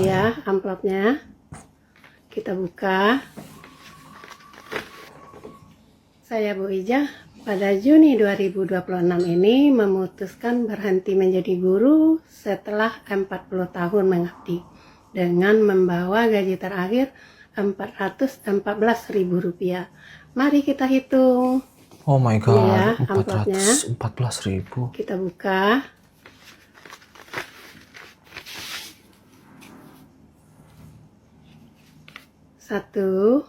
Ini ya amplopnya, kita buka. Saya Bu Ijah pada Juni 2026 ini memutuskan berhenti menjadi guru setelah 40 tahun mengabdi dengan membawa gaji terakhir Rp414.000. Mari kita hitung. Oh my god, Ini ya amplopnya, 414.000. kita buka. Satu,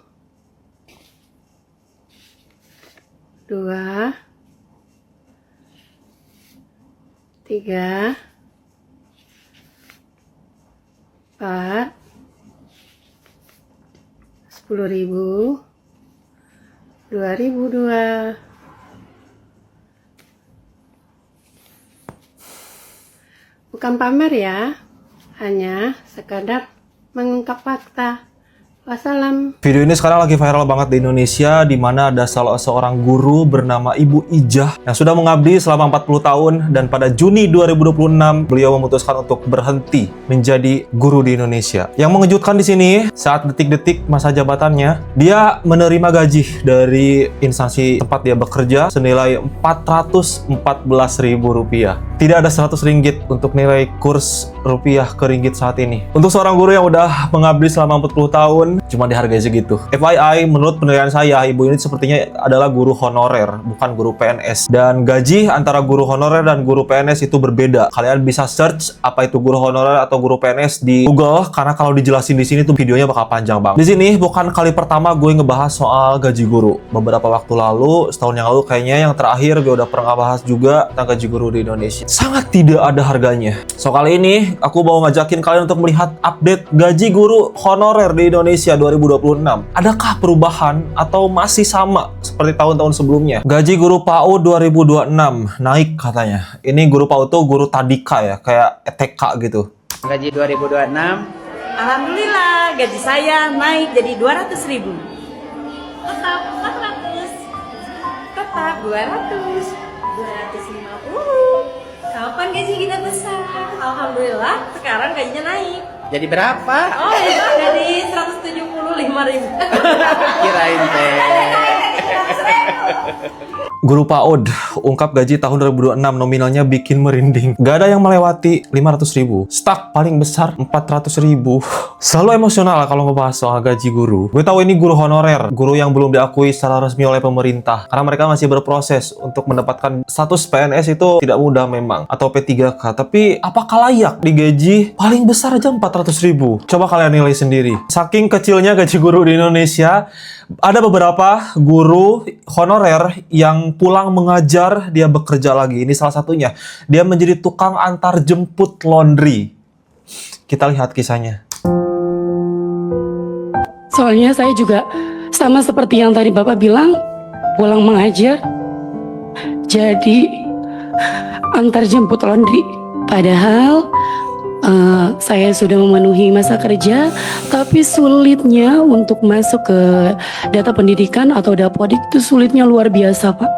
dua, tiga, empat, 10.000, 2.002. Bukan pamer ya, hanya sekadar mengungkap fakta. Wassalam. Video ini sekarang lagi viral banget di Indonesia, di mana ada salah seorang guru bernama Ibu Ijah yang sudah mengabdi selama 40 tahun dan pada Juni 2026 beliau memutuskan untuk berhenti menjadi guru di Indonesia. Yang mengejutkan di sini, saat detik-detik masa jabatannya, dia menerima gaji dari instansi tempat dia bekerja senilai Rp414.000. Tidak ada 100 ringgit untuk nilai kurs rupiah ke ringgit saat ini. Untuk seorang guru yang udah mengabdi selama 40 tahun, cuma dihargai segitu. FYI, menurut penilaian saya, ibu ini sepertinya adalah guru honorer, bukan guru PNS. Dan gaji antara guru honorer dan guru PNS itu berbeda. Kalian bisa search apa itu guru honorer atau guru PNS di Google, karena kalau dijelasin di sini tuh videonya bakal panjang banget. Di sini bukan kali pertama gue ngebahas soal gaji guru. Beberapa waktu lalu, setahun yang lalu kayaknya, yang terakhir gue udah pernah bahas juga tentang gaji guru di Indonesia. Sangat tidak ada harganya. So kali ini aku mau ngajakin kalian untuk melihat update gaji guru honorer di Indonesia 2026. Adakah perubahan atau masih sama seperti tahun-tahun sebelumnya? Gaji guru PAUD 2026 naik katanya. Ini guru PAUD tuh guru tadika ya, kayak TK gitu. Gaji 2026, alhamdulillah gaji saya naik jadi 200.000. Tetap 400. Tetap 200. 250. Kapan gaji kita besar? Alhamdulillah sekarang gajinya naik. Jadi berapa? Oh ya, dari 175.000. Kirain teh. Guru PAUD ungkap gaji tahun 2026 nominalnya bikin merinding. Gak ada yang melewati 500.000. Stuck paling besar 400.000. Selalu emosional kalau ngebahas soal gaji guru. Gue tahu ini guru honorer, guru yang belum diakui secara resmi oleh pemerintah. Karena mereka masih berproses untuk mendapatkan status PNS itu tidak mudah memang. Atau P3K. Tapi apakah layak digaji paling besar aja 400.000? Coba kalian nilai sendiri. Saking kecilnya gaji guru di Indonesia, ada beberapa guru honorer yang pulang mengajar, dia bekerja lagi. Ini salah satunya. Dia menjadi tukang antar jemput laundry. Kita lihat kisahnya. Soalnya saya juga sama seperti yang tadi Bapak bilang, pulang mengajar, jadi antar jemput laundry. Padahal saya sudah memenuhi masa kerja, tapi sulitnya untuk masuk ke data pendidikan atau Dapodik itu sulitnya luar biasa, Pak.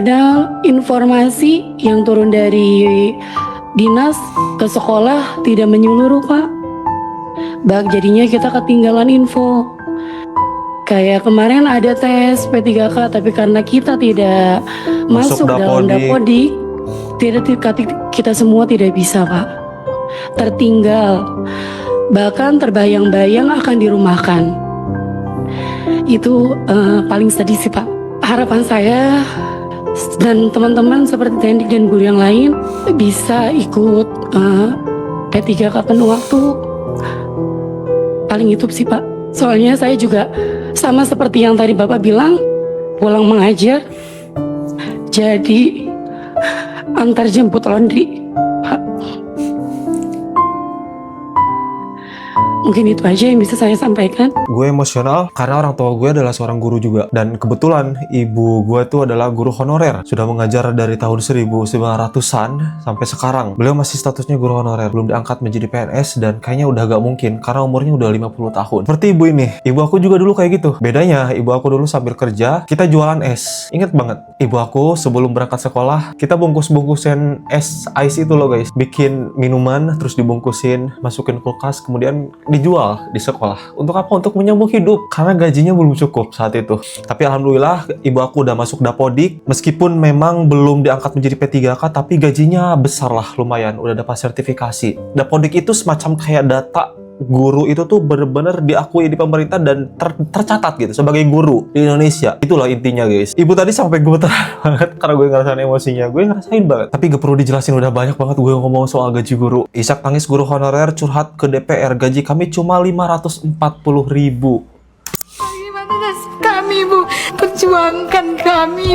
Ada informasi yang turun dari dinas ke sekolah tidak menyeluruh, Pak. Jadinya kita ketinggalan info. Kayak kemarin ada tes P3K, tapi karena kita tidak masuk dalam Dapodik, kita semua tidak bisa, Pak. Tertinggal, bahkan terbayang-bayang akan dirumahkan. Itu paling sedih sih, Pak. Harapan saya dan teman-teman seperti Tendik dan guru yang lain bisa ikut P3K penuh waktu. Paling itu sih, Pak. Soalnya saya juga sama seperti yang tadi Bapak bilang, pulang mengajar, jadi antar jemput laundry, Pak. Mungkin itu aja yang bisa saya sampaikan. Gue emosional karena orang tua gue adalah seorang guru juga. Dan kebetulan ibu gue tuh adalah guru honorer. Sudah mengajar dari tahun 1900-an sampai sekarang. Beliau masih statusnya guru honorer. Belum diangkat menjadi PNS dan kayaknya udah gak mungkin karena umurnya udah 50 tahun. Seperti ibu ini. Ibu aku juga dulu kayak gitu. Bedanya ibu aku dulu sambil kerja, kita jualan es. Ingat banget. Ibu aku sebelum berangkat sekolah, kita bungkus-bungkusin es ice itu loh guys. Bikin minuman, terus dibungkusin, masukin kulkas, kemudian dijual di sekolah. Untuk apa? Untuk menyambung hidup. Karena gajinya belum cukup saat itu. Tapi alhamdulillah ibu aku udah masuk Dapodik. Meskipun memang belum diangkat menjadi P3K, tapi gajinya besar lah lumayan. Udah dapat sertifikasi. Dapodik itu semacam kayak data guru itu tuh bener-bener diakui di pemerintah dan tercatat gitu sebagai guru di Indonesia. Itulah intinya guys. Ibu tadi sampai gemeter banget karena gue ngerasain emosinya. Gue ngerasain banget. Tapi gak perlu dijelasin, udah banyak banget gue ngomong soal gaji guru. Isak tangis guru honorer curhat ke DPR. Gaji kami cuma 540.000. Bagaimana nasib kami, Bu? Perjuangkan kami.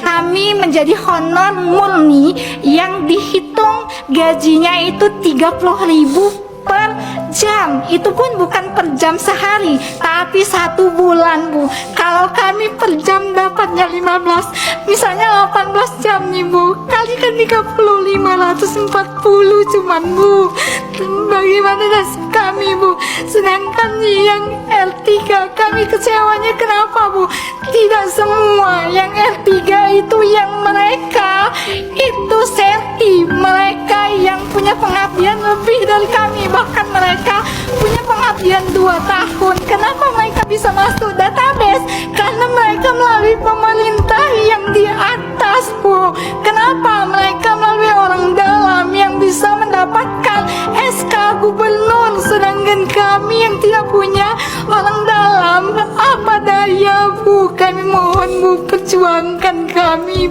Kami menjadi honor murni yang dihitung gajinya itu 30.000 per jam. Itu pun bukan per jam sehari, tapi 1 bulan, Bu. Kalau kami per jam dapatnya 15, misalnya 18 jam nih, Bu, kalikan 30, 540 cuman, Bu. Bagaimana nasib kami, Bu? Sedangkan yang R3 kami kecewanya kenapa, Bu? Tidak semua yang R3 itu yang mereka itu serti, mereka yang punya pengabdian lebih dari kami, bahkan mereka punya pengabdian 2 tahun. Kenapa mereka bisa masuk database? Karena mereka melalui pemerintah yang di atas, Bu. Kenapa mereka melalui orang dalam yang bisa mendapatkan SK gubernur, sedangkan kami yang tidak punya orang dalam, apa daya, Bu? Kami mohon, Bu, perjuangkan kami.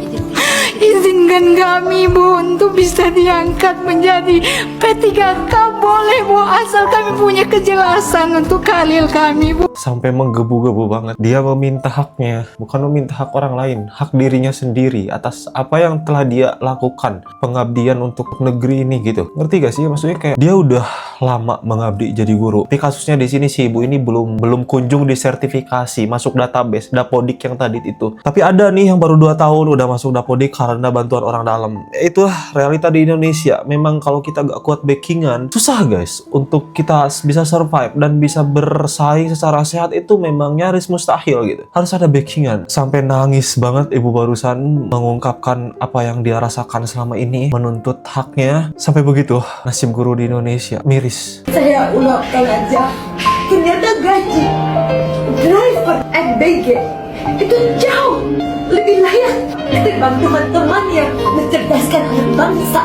Izinkan kami, Bu, untuk bisa diangkat menjadi P3K. Boleh, Bu, asal kami punya kejelasan untuk karir kami, Bu. Sampai menggebu-gebu banget. Dia meminta haknya, bukan meminta hak orang lain, hak dirinya sendiri atas apa yang telah dia lakukan, pengabdian untuk negeri ini gitu. Ngerti gak sih? Maksudnya kayak dia udah lama mengabdi jadi guru. Tapi kasusnya di sini si ibu ini belum kunjung disertifikasi masuk database Dapodik yang tadi itu. Tapi ada nih yang baru 2 tahun udah masuk Dapodik karena bantuan orang dalam. Itulah realita di Indonesia. Memang kalau kita gak kuat backingan, susah guys untuk kita bisa survive dan bisa bersaing secara sehat, itu memang nyaris mustahil gitu. Harus ada backingan. Sampai nangis banget ibu barusan mengungkapkan apa yang dia rasakan selama ini, menuntut haknya. Sampai begitu nasib guru di Indonesia. Miris. Saya ulapkan aja, ternyata gaji driver MBG itu jauh lebih layak ketimbang teman-teman yang mencerdaskan anak bangsa.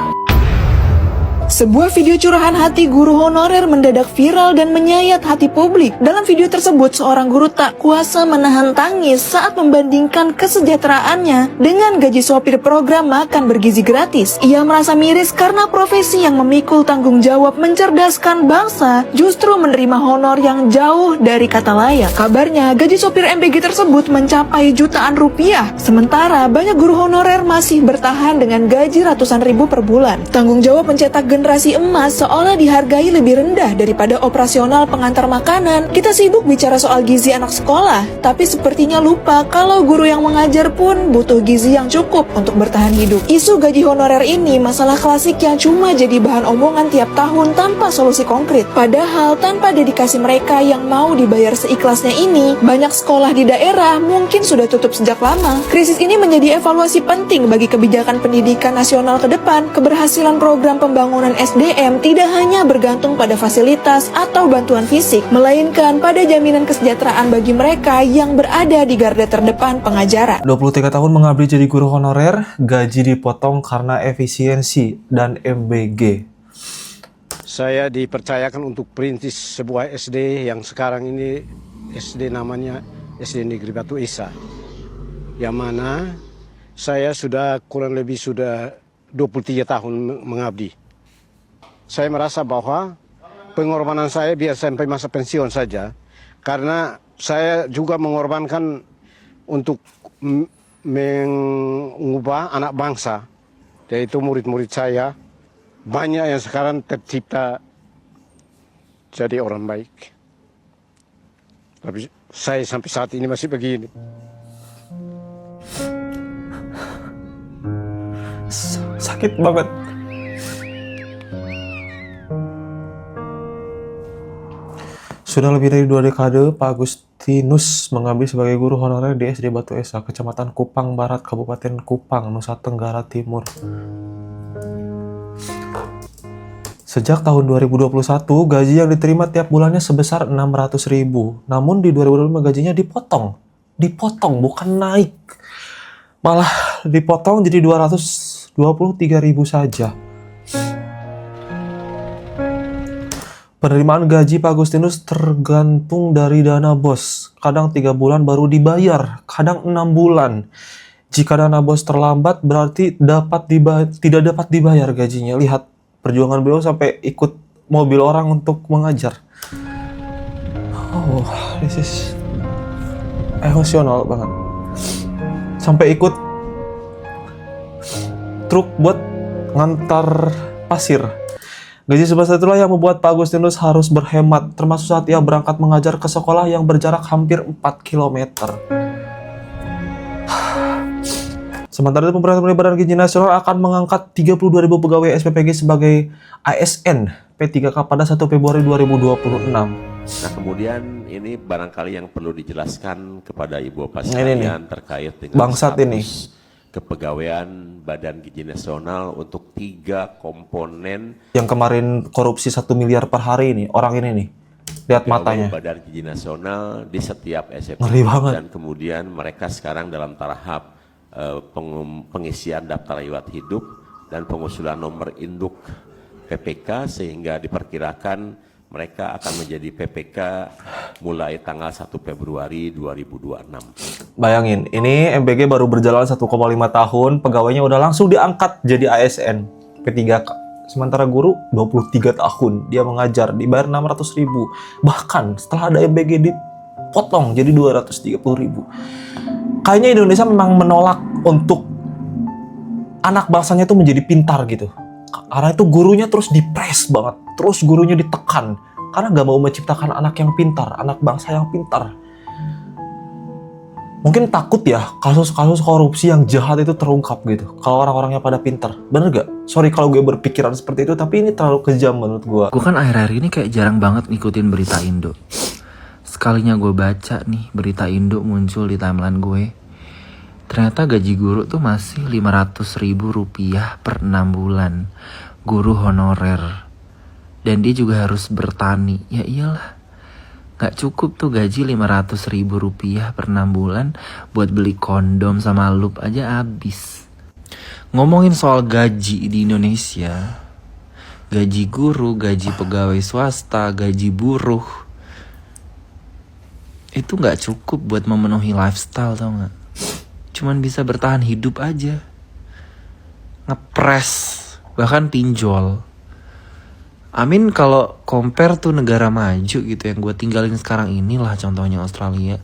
Sebuah video curahan hati guru honorer mendadak viral dan menyayat hati publik. Dalam video tersebut, seorang guru tak kuasa menahan tangis saat membandingkan kesejahteraannya dengan gaji sopir program makan bergizi gratis. Ia merasa miris karena profesi yang memikul tanggung jawab mencerdaskan bangsa justru menerima honor yang jauh dari kata layak. Kabarnya, gaji sopir MBG tersebut mencapai jutaan rupiah. Sementara, banyak guru honorer masih bertahan dengan gaji ratusan ribu per bulan. Tanggung jawab mencetak generasi emas seolah dihargai lebih rendah daripada operasional pengantar makanan. Kita sibuk bicara soal gizi anak sekolah, tapi sepertinya lupa kalau guru yang mengajar pun butuh gizi yang cukup untuk bertahan hidup. Isu gaji honorer ini masalah klasik yang cuma jadi bahan omongan tiap tahun tanpa solusi konkret. Padahal tanpa dedikasi mereka yang mau dibayar seikhlasnya ini, banyak sekolah di daerah mungkin sudah tutup sejak lama. Krisis ini menjadi evaluasi penting bagi kebijakan pendidikan nasional ke depan. Keberhasilan program pembangunan SDM tidak hanya bergantung pada fasilitas atau bantuan fisik, melainkan pada jaminan kesejahteraan bagi mereka yang berada di garda terdepan pengajaran. 23 tahun mengabdi jadi guru honorer, gaji dipotong karena efisiensi dan MBG. Saya dipercayakan untuk perintis sebuah SD yang sekarang ini SD namanya SD Negeri Batu Esa, yang mana saya sudah kurang lebih 23 tahun mengabdi. Saya merasa bahwa pengorbanan saya biar sampai masa pensiun saja, karena saya juga mengorbankan untuk mengubah anak bangsa, yaitu murid-murid saya. Banyak yang sekarang tercipta jadi orang baik. Tapi saya sampai saat ini masih begini. Sakit banget. Sudah lebih dari 2 dekade, Pak Agustinus mengabdi sebagai guru honorer di SD Batu Esa, Kecamatan Kupang Barat, Kabupaten Kupang, Nusa Tenggara Timur. Sejak tahun 2021, gaji yang diterima tiap bulannya sebesar 600.000. Namun di 2025 gajinya dipotong, bukan naik. Malah dipotong jadi 223.000 saja. Penerimaan gaji Pak Agustinus tergantung dari dana bos. Kadang 3 bulan baru dibayar, kadang 6 bulan. Jika dana bos terlambat berarti tidak dapat dibayar gajinya. Lihat perjuangan beliau sampai ikut mobil orang untuk mengajar. Oh, this is emosional banget. Sampai ikut truk buat ngantar pasir. Gaji sebesar itulah yang membuat Pak Agustinus harus berhemat, termasuk saat ia berangkat mengajar ke sekolah yang berjarak hampir 4 km. Sementara itu, pemerintah Badan Gizi Nasional akan mengangkat 32.000 pegawai SPPG sebagai ASN P3K pada 1 Februari 2026. Nah, kemudian ini barangkali yang perlu dijelaskan kepada Ibu Bapak sekalian terkait dengan bangsat ini kepegawaian Badan Gizi Nasional untuk 3 komponen yang kemarin korupsi 1 miliar per hari ini, orang ini nih. Lihat matanya. Badan Gizi Nasional di setiap SPPG. Ngeri banget. Dan kemudian mereka sekarang dalam tahap pengisian daftar riwayat hidup dan pengusulan nomor induk PPK, sehingga diperkirakan mereka akan menjadi PPK mulai tanggal 1 Februari 2026. Bayangin, ini MBG baru berjalan 1,5 tahun, pegawainya udah langsung diangkat jadi ASN P3K. Sementara guru 23 tahun, dia mengajar, dibayar 600.000. Bahkan setelah ada MBG dipotong jadi 230.000. Kayaknya Indonesia memang menolak untuk anak bangsanya itu menjadi pintar gitu. Karena itu gurunya terus dipres banget, terus gurunya ditekan. Karena gak mau menciptakan anak yang pintar, anak bangsa yang pintar. Mungkin takut ya kasus-kasus korupsi yang jahat itu terungkap gitu. Kalau orang-orangnya pada pintar. Bener gak? Sorry kalau gue berpikiran seperti itu, tapi ini terlalu kejam menurut gue. Gue kan akhir-akhir ini kayak jarang banget ngikutin berita Indo. Sekalinya gue baca nih berita Indo muncul di timeline gue, ternyata gaji guru tuh masih 500.000 rupiah per 6 bulan. Guru honorer. Dan dia juga harus bertani. Ya iyalah, gak cukup tuh gaji 500.000 rupiah per 6 bulan. Buat beli kondom sama loop aja habis. Ngomongin soal gaji di Indonesia, gaji guru, gaji pegawai swasta, gaji buruh, itu gak cukup buat memenuhi lifestyle, tau gak? Cuman bisa bertahan hidup aja. Ngepres, bahkan pinjol. Amin kalau compare tuh negara maju gitu yang gue tinggalin sekarang inilah contohnya Australia.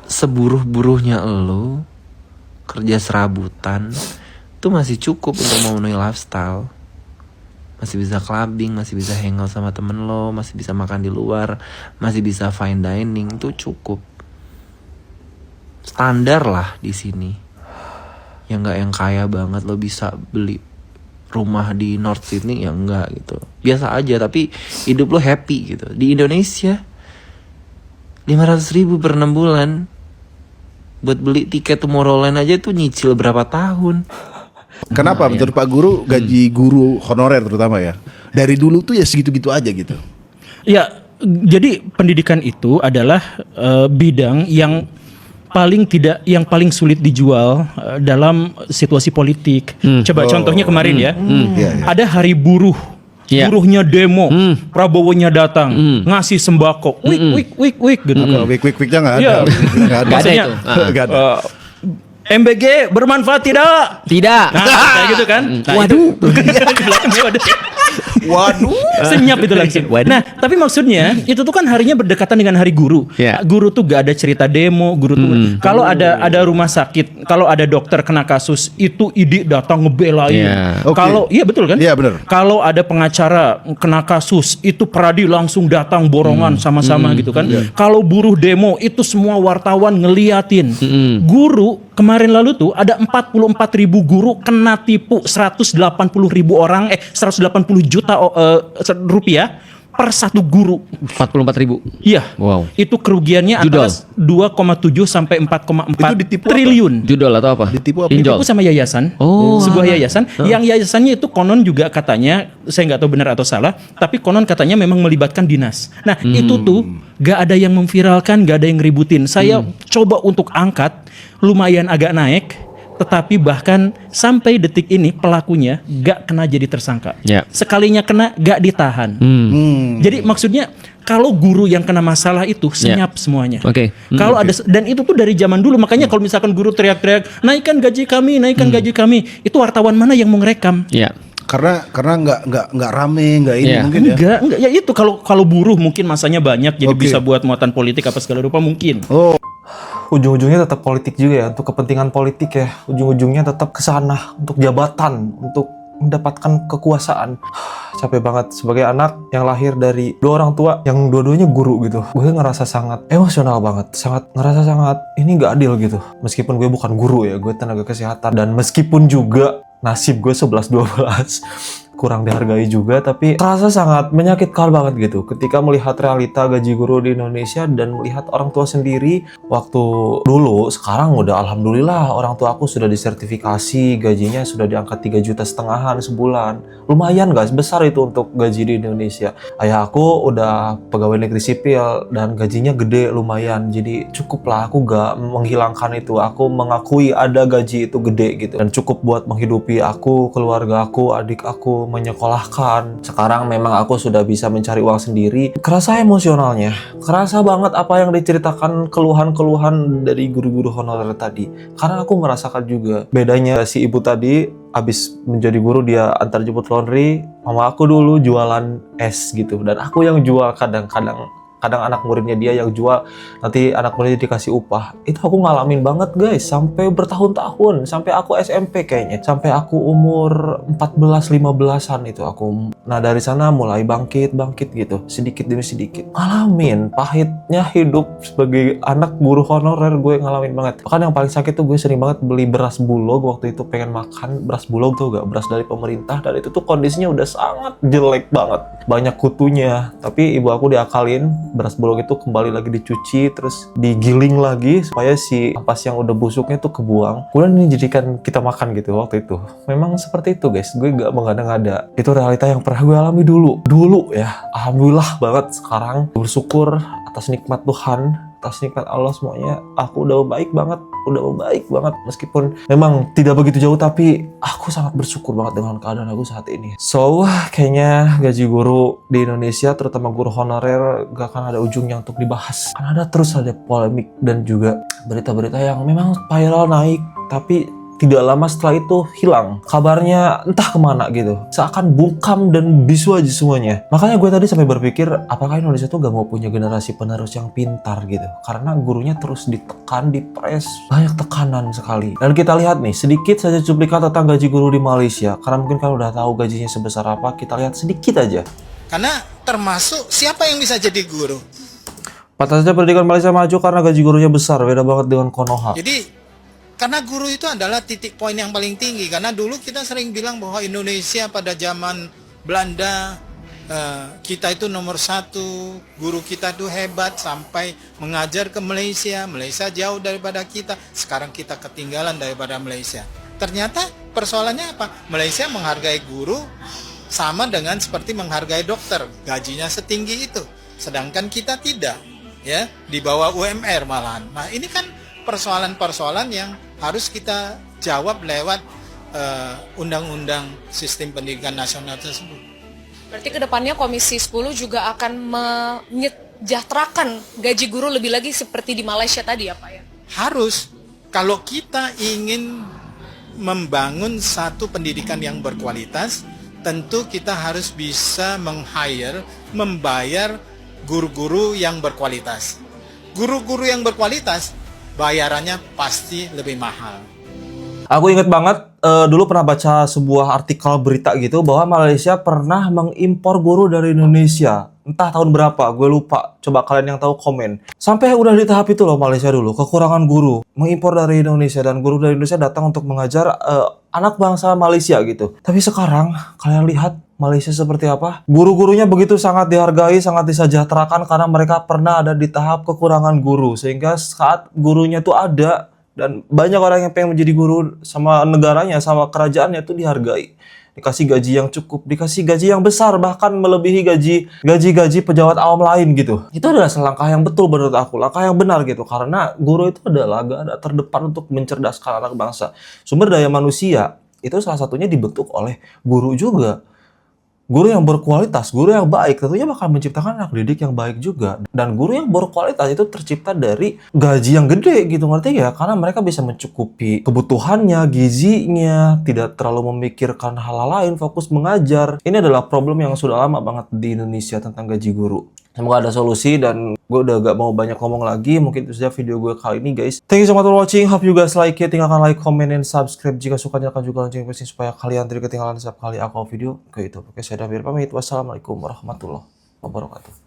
Seburuh-buruhnya lo kerja serabutan tuh masih cukup untuk memenuhi lifestyle. Masih bisa clubbing, masih bisa hangout sama temen lo, masih bisa makan di luar, masih bisa fine dining, tuh cukup. Standar lah di sini. Yang nggak yang kaya banget lo bisa beli rumah di North Sydney, ya enggak gitu. Biasa aja tapi hidup lo happy gitu. Di Indonesia 500.000 per 6 bulan buat beli tiket Tomorrowland aja tuh nyicil berapa tahun. Kenapa menurut Pak Guru gaji guru honorer terutama ya dari dulu tuh ya segitu-gitu aja gitu? Ya, jadi pendidikan itu adalah bidang yang paling sulit dijual dalam situasi politik. Coba contohnya kemarin ya, ada hari buruh, buruhnya demo, Prabowo-nya datang, ngasih sembako, wik gitu. Wik-wiknya nggak ada. Nggak ada itu. MBG bermanfaat tidak? Tidak. Nah, kayak gitu kan? Nah, waduh. Di belakangnya ada. Waduh. Senyap itu langsung. Nah, tapi maksudnya itu tuh kan harinya berdekatan dengan hari guru. Ya. Guru tuh gak ada cerita demo, guru tuh kalau ada rumah sakit, kalau ada dokter kena kasus, itu IDI datang ngebelain. Ya. Kalau iya betul kan? Iya benar. Kalau ada pengacara kena kasus, itu Pradi langsung datang borongan sama-sama gitu kan. Kalau buruh demo, itu semua wartawan ngeliatin. Guru kemarin lalu tuh ada 44.000 guru kena tipu 180.000 orang 180 juta rupiah per satu guru. 44.000. Iya. Wow. Itu kerugiannya Judol. antara 2,7 sampai 4,4 Itu ditipu triliun. Judol atau apa? Ditipu apa? Pinjol. Ditipu sama yayasan, Oh, sebuah yayasan. Yang yayasannya itu konon juga katanya, saya nggak tahu benar atau salah, tapi konon katanya memang melibatkan dinas. Nah itu tuh gak ada yang memviralkan, gak ada yang ngeributin. Saya coba untuk angkat, lumayan agak naik. Tetapi bahkan sampai detik ini pelakunya gak kena jadi tersangka. Ya. Sekalinya kena gak ditahan. Jadi maksudnya kalau guru yang kena masalah itu senyap semuanya. Oke. Kalau ada, dan itu tuh dari zaman dulu. Makanya kalau misalkan guru teriak-teriak naikkan gaji kami, naikkan gaji kami, itu wartawan mana yang mau ngerekam? Ya. Karena nggak rame, nggak ini Iya. mungkin ya. Enggak, ya itu kalau buruh mungkin masanya banyak, jadi Oke. bisa buat muatan politik apa segala rupa mungkin. Oh. Ujung-ujungnya tetap politik juga ya, untuk kepentingan politik ya. Ujung-ujungnya tetap ke sana, untuk jabatan, untuk mendapatkan kekuasaan. Capek banget sebagai anak yang lahir dari dua orang tua yang dua-duanya guru gitu. Gue ngerasa sangat emosional banget, ngerasa sangat ini gak adil gitu. Meskipun gue bukan guru ya, gue tenaga kesehatan, dan meskipun juga nasib gue 11-12 kurang dihargai juga, tapi terasa sangat menyakitkan banget gitu ketika melihat realita gaji guru di Indonesia dan melihat orang tua sendiri waktu dulu. Sekarang udah alhamdulillah orang tua aku sudah disertifikasi, gajinya sudah di angka 3,5 juta sebulan. Lumayan guys, besar itu untuk gaji di Indonesia. Ayah aku udah pegawai negeri sipil dan gajinya gede lumayan, jadi cukup lah, aku gak menghilangkan itu. Aku mengakui ada gaji itu gede gitu dan cukup buat menghidupi aku, keluarga aku, adik aku, menyekolahkan. Sekarang memang aku sudah bisa mencari uang sendiri. Kerasa emosionalnya, kerasa banget apa yang diceritakan, keluhan-keluhan dari guru-guru honorer tadi. Karena aku merasakan juga bedanya si ibu tadi habis menjadi guru, dia antar jemput laundry. Mama aku dulu jualan es gitu, dan aku yang jual kadang-kadang anak muridnya dia yang jual, nanti anak muridnya dikasih upah. Itu aku ngalamin banget guys, sampai bertahun-tahun, sampai aku SMP kayaknya, sampai aku umur 14-15an itu aku. Nah dari sana mulai bangkit gitu, sedikit demi sedikit ngalamin pahitnya hidup sebagai anak guru honorer. Gue ngalamin banget. Bahkan yang paling sakit tuh gue sering banget beli beras bulog waktu itu, pengen makan beras bulog tuh gak, beras dari pemerintah, dan itu tuh kondisinya udah sangat jelek banget, banyak kutunya. Tapi ibu aku diakalin, beras bulog itu kembali lagi dicuci, terus digiling lagi supaya si ampas yang udah busuknya tuh kebuang. Kemudian ini jadikan kita makan gitu waktu itu. Memang seperti itu guys, gue gak mengada-ngada. Itu realita yang pernah gue alami dulu ya. Alhamdulillah banget sekarang bersyukur atas nikmat Tuhan, atas nikmat Allah semuanya. Aku udah baik banget. Meskipun memang tidak begitu jauh, tapi aku sangat bersyukur banget dengan keadaan aku saat ini. So, kayaknya gaji guru di Indonesia, terutama guru honorer, gak akan ada ujungnya untuk dibahas. Karena terus ada polemik dan juga berita-berita yang memang viral naik, tapi tidak lama setelah itu hilang. Kabarnya entah kemana gitu. Seakan bungkam dan bisu aja semuanya. Makanya gue tadi sampai berpikir, apakah Indonesia tuh gak mau punya generasi penerus yang pintar gitu. Karena gurunya terus ditekan, dipres. Banyak tekanan sekali. Dan kita lihat nih, sedikit saja cuplikan tentang gaji guru di Malaysia. Karena mungkin kan udah tahu gajinya sebesar apa. Kita lihat sedikit aja. Karena termasuk siapa yang bisa jadi guru. Pantasnya pendidikan Malaysia maju karena gaji gurunya besar. Beda banget dengan Konoha. Jadi karena guru itu adalah titik poin yang paling tinggi. Karena dulu kita sering bilang bahwa Indonesia pada zaman Belanda, kita itu nomor 1, guru kita itu hebat sampai mengajar ke Malaysia. Malaysia jauh daripada kita, sekarang kita ketinggalan daripada Malaysia. Ternyata persoalannya apa? Malaysia menghargai guru sama dengan seperti menghargai dokter, gajinya setinggi itu. Sedangkan kita tidak, ya, di bawah UMR malahan. Nah ini kan persoalan-persoalan yang harus kita jawab lewat undang-undang sistem pendidikan nasional tersebut. Berarti kedepannya Komisi 10 juga akan menyejahterakan gaji guru lebih lagi seperti di Malaysia tadi ya Pak ya? Harus, kalau kita ingin membangun satu pendidikan yang berkualitas, tentu kita harus bisa membayar guru-guru yang berkualitas. Guru-guru yang berkualitas bayarannya pasti lebih mahal. Aku inget banget dulu pernah baca sebuah artikel berita gitu bahwa Malaysia pernah mengimpor guru dari Indonesia. Entah tahun berapa, gue lupa. Coba kalian yang tahu komen. Sampai udah di tahap itu loh Malaysia dulu, kekurangan guru. Mengimpor dari Indonesia dan guru dari Indonesia datang untuk mengajar anak bangsa Malaysia gitu. Tapi sekarang kalian lihat Malaysia seperti apa? Guru-gurunya begitu sangat dihargai, sangat disejahterakan karena mereka pernah ada di tahap kekurangan guru. Sehingga saat gurunya tuh ada dan banyak orang yang pengen menjadi guru sama negaranya, sama kerajaannya tuh dihargai. Dikasih gaji yang cukup, dikasih gaji yang besar, bahkan melebihi gaji pejabat awam lain gitu. Itu adalah langkah yang betul menurut aku, langkah yang benar gitu. Karena guru itu adalah garda terdepan untuk mencerdaskan anak bangsa. Sumber daya manusia itu salah satunya dibentuk oleh guru juga. Guru yang berkualitas, guru yang baik tentunya bakal menciptakan anak didik yang baik juga. Dan guru yang berkualitas itu tercipta dari gaji yang gede gitu, ngerti ya? Karena mereka bisa mencukupi kebutuhannya, gizinya, tidak terlalu memikirkan hal lain, fokus mengajar. Ini adalah problem yang sudah lama banget di Indonesia tentang gaji guru. Semoga ada solusi dan gue udah gak mau banyak ngomong lagi. Mungkin itu saja video gue kali ini guys. Thank you so much for watching. Hope you guys like it. Tinggalkan like, comment, and subscribe. Jika suka nyalakan juga lonceng notifikasi supaya kalian tidak ketinggalan setiap kali aku video. Oke itu. Oke saya Dabir pamit. Wassalamualaikum warahmatullahi wabarakatuh.